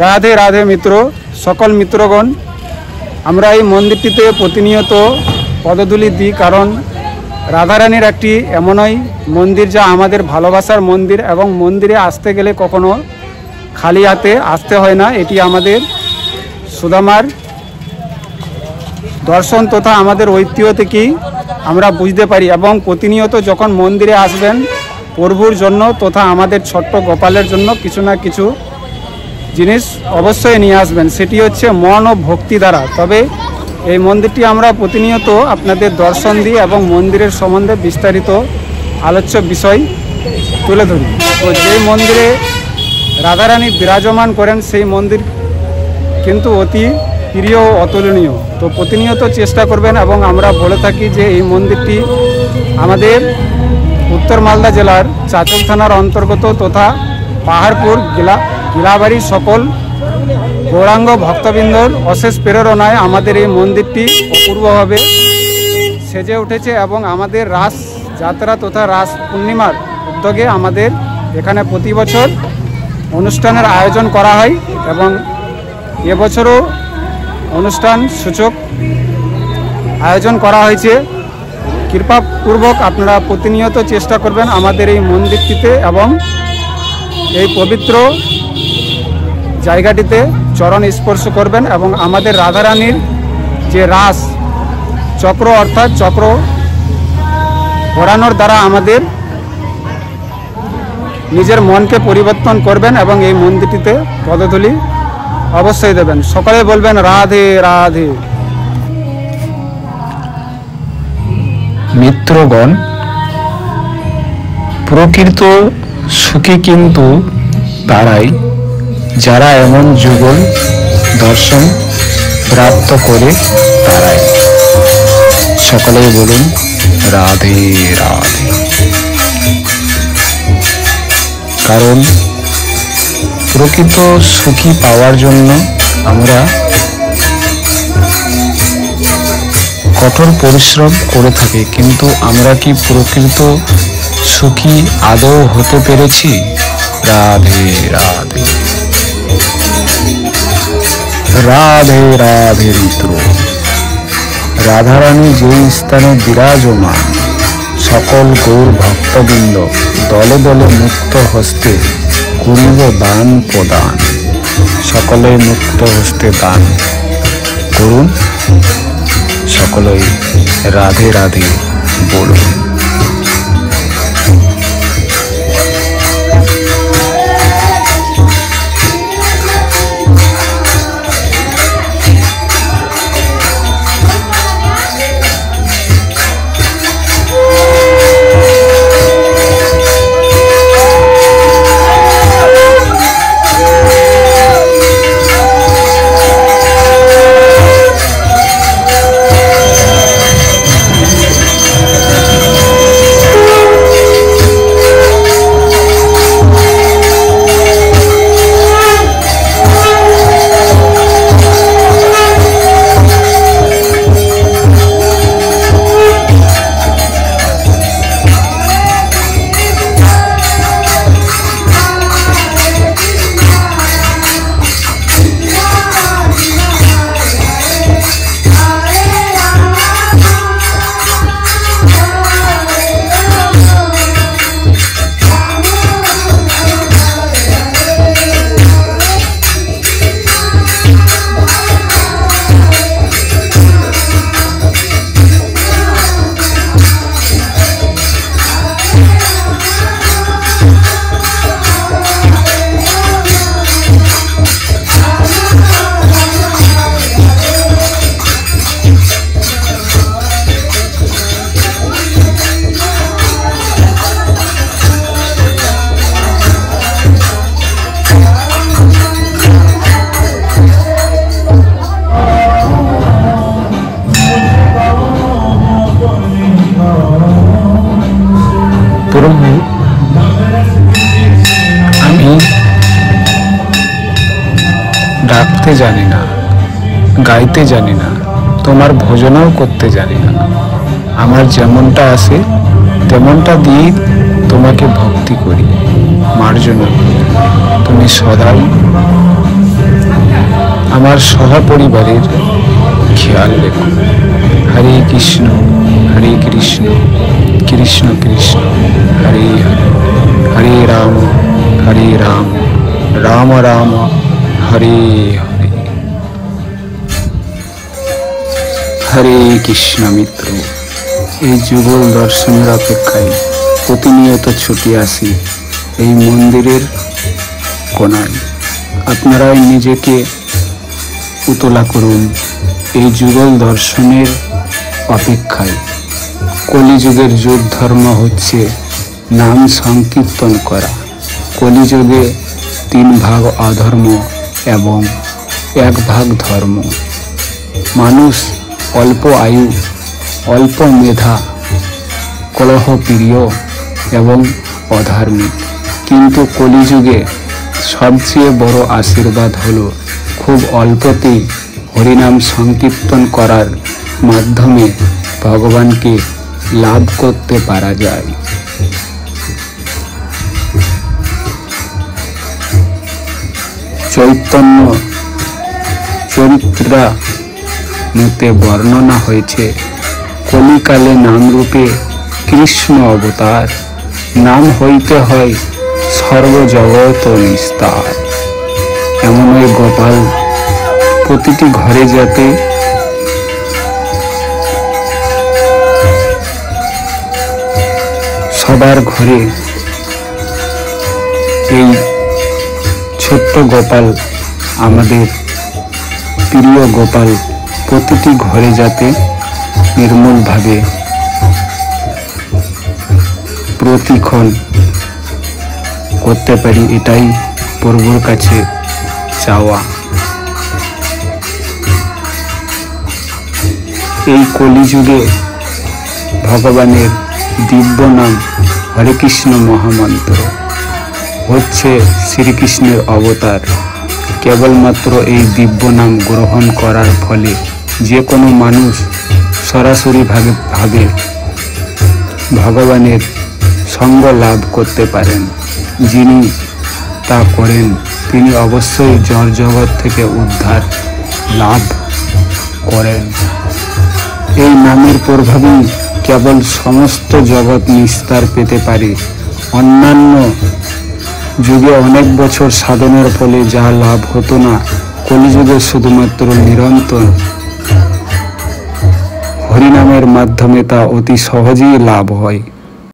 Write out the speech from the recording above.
রাধে রাধে মিত্র, সকল মিত্রগণ, আমরা এই মন্দিরটিতে প্রতিনিয়ত পদধূলি দিই, কারণ রাধারানীর একটি এমনই মন্দির যা আমাদের ভালোবাসার মন্দির এবং মন্দিরে আসতে গেলে কখনো খালি হাতে আসতে হয় না। এটি আমাদের সুদামার দর্শন তথা আমাদের ঐতিহ্য থেকেই আমরা বুঝতে পারি এবং প্রতিনিয়ত যখন মন্দিরে আসবেন প্রভুর জন্য তথা আমাদের ছোট্ট গোপালের জন্য কিছু না কিছু জিনিস অবশ্যই নিয়ে আসবেন, সেটি হচ্ছে মন ও ভক্তি দ্বারা। তবে এই মন্দিরটি আমরা প্রতিনিয়ত আপনাদের দর্শন দিই এবং মন্দিরের সম্বন্ধে বিস্তারিত আলোচ্য বিষয় তুলে ধরি। তো যেই মন্দিরে রাধারানী বিরাজমান করেন সেই মন্দির কিন্তু অতি প্রিয় ও অতুলনীয়। তো প্রতিনিয়ত চেষ্টা করবেন এবং আমরা বলে থাকি যে এই মন্দিরটি আমাদের উত্তর মালদা জেলার চাঁচল থানার অন্তর্গত তথা পাহাড়পুর গিলাবাড়ি সকল গৌরাঙ্গ ভক্তবৃন্দর অশেষ প্রেরণায় আমাদের এই মন্দিরটি অপূর্বভাবে সেজে উঠেছে এবং আমাদের রাস যাত্রা তথা রাস পূর্ণিমার উদ্যোগে আমাদের এখানে প্রতি বছর অনুষ্ঠানের আয়োজন করা হয় এবং এবছরও অনুষ্ঠান সূচক আয়োজন করা হয়েছে। কৃপাপূর্বক আপনারা প্রতিনিয়ত চেষ্টা করবেন আমাদের এই মন্দিরটিতে এবং এই পবিত্র জায়গাটিতে চরণ স্পর্শ করবেন এবং আমাদের রাধারানীর যে রাস চক্র অর্থাৎ চক্র ঘোরানোর দ্বারা আমাদের নিজের মনকে পরিবর্তন করবেন এবং এই মন্দিরটিতে পদধূলি অবশ্যই দেবেন। সকলে বলবেন রাধে রাধে। মিত্রগণ, প্রকৃত সুখী কিন্তু তারাই যারা এমন যুগল দর্শন প্রাপ্ত করে তারাই। সকলেই বলুন রাধে রাধে। কারণ প্রকৃত সুখী পাওয়ার জন্য আমরা কঠোর পরিশ্রম করে থাকি, কিন্তু আমরা কি প্রকৃত সুখী আদৌ হতে পেরেছি? রাধে রাধে রাধে রাধে মিত্র। রাধারানী যেই স্থানে বিরাজমান, সকল গৌর ভক্তবৃন্দ দলে দলে মুক্ত হস্তে করিব দান প্রদান। সকলে মুক্ত হস্তে দান করুন। সকলেই রাধে রাধে বলুন। প্রভু, আমি ডাকতে জানি না, গাইতে জানি না, তোমার ভজনও করতে জানি না। আমার যেমনটা আসে তেমনটা দিয়ে তোমাকে ভক্তি করি। মার্জনা, তুমি সদাই আমার সহপরিবারের খেয়াল রেখো। হরে কৃষ্ণ কৃষ্ণ কৃষ্ণ হরে হরে, হরে রাম রাম রাম হরে হরে। হরে কৃষ্ণ মিত্র, এই যুগল দর্শনের অপেক্ষায় প্রতিনিয়ত ছুটে আসি এই মন্দিরের কোণায়। আপনারাই নিজেকে উতলা করুন এই যুগল দর্শনের অপেক্ষায়। কলিযুগের যুগ ধর্ম হচ্ছে নাম সংকীর্তন করা। কলিযুগে 3 ভাগ অধর্ম এবং 1 ভাগ ধর্ম। মানুষ অল্প আয়ু, অল্প মেধা, কলহপ্রিয় এবং অধার্মিক। কিন্তু কলিযুগে সবচেয়ে বড় আশীর্বাদ হলো খুব অল্পতেই হরিনাম সংকীর্তন করার মাধ্যমে ভগবানকে লাভ করতে পারা যায়। চৈতন্য চরিত্রামৃতে বর্ণনা হয়েছে, কলিকালে নামরূপে কৃষ্ণ অবতার, নাম হইতে হয় সর্বজগৎ নিস্তার। এমন ওই গোপাল প্রতিটি ঘরে যাতে সবার ঘরে এই ছোট্ট গোপাল, আমাদের প্রিয় গোপাল প্রতিটি ঘরে যাতে নির্মলভাবে প্রতিক্ষণ করতে পারি, এটাই প্রভুর কাছে চাওয়া। এই কলিযুগে ভগবানের দিব্য নাম হরে কৃষ্ণ মহামন্ত্র হচ্ছে শ্রীকৃষ্ণের অবতার। কেবলমাত্র এই দিব্য নাম গ্রহণ করার ফলে যে কোনো মানুষ সরাসরিভাবে ভগবানের সঙ্গ লাভ করতে পারেন। যিনি তা করেন তিনি অবশ্যই জড় জগৎ থেকে উদ্ধার লাভ করেন। এই নামের প্রভাবেই কেবল সমস্ত জগৎ নিস্তার পেতে পারে। অন্যান্য যুগে অনেক বছর সাধনের ফলে যা লাভ হতো না, কলিযুগে শুধুমাত্র নিরন্তর হরিনামের মাধ্যমে তা অতি সহজেই লাভ হয়।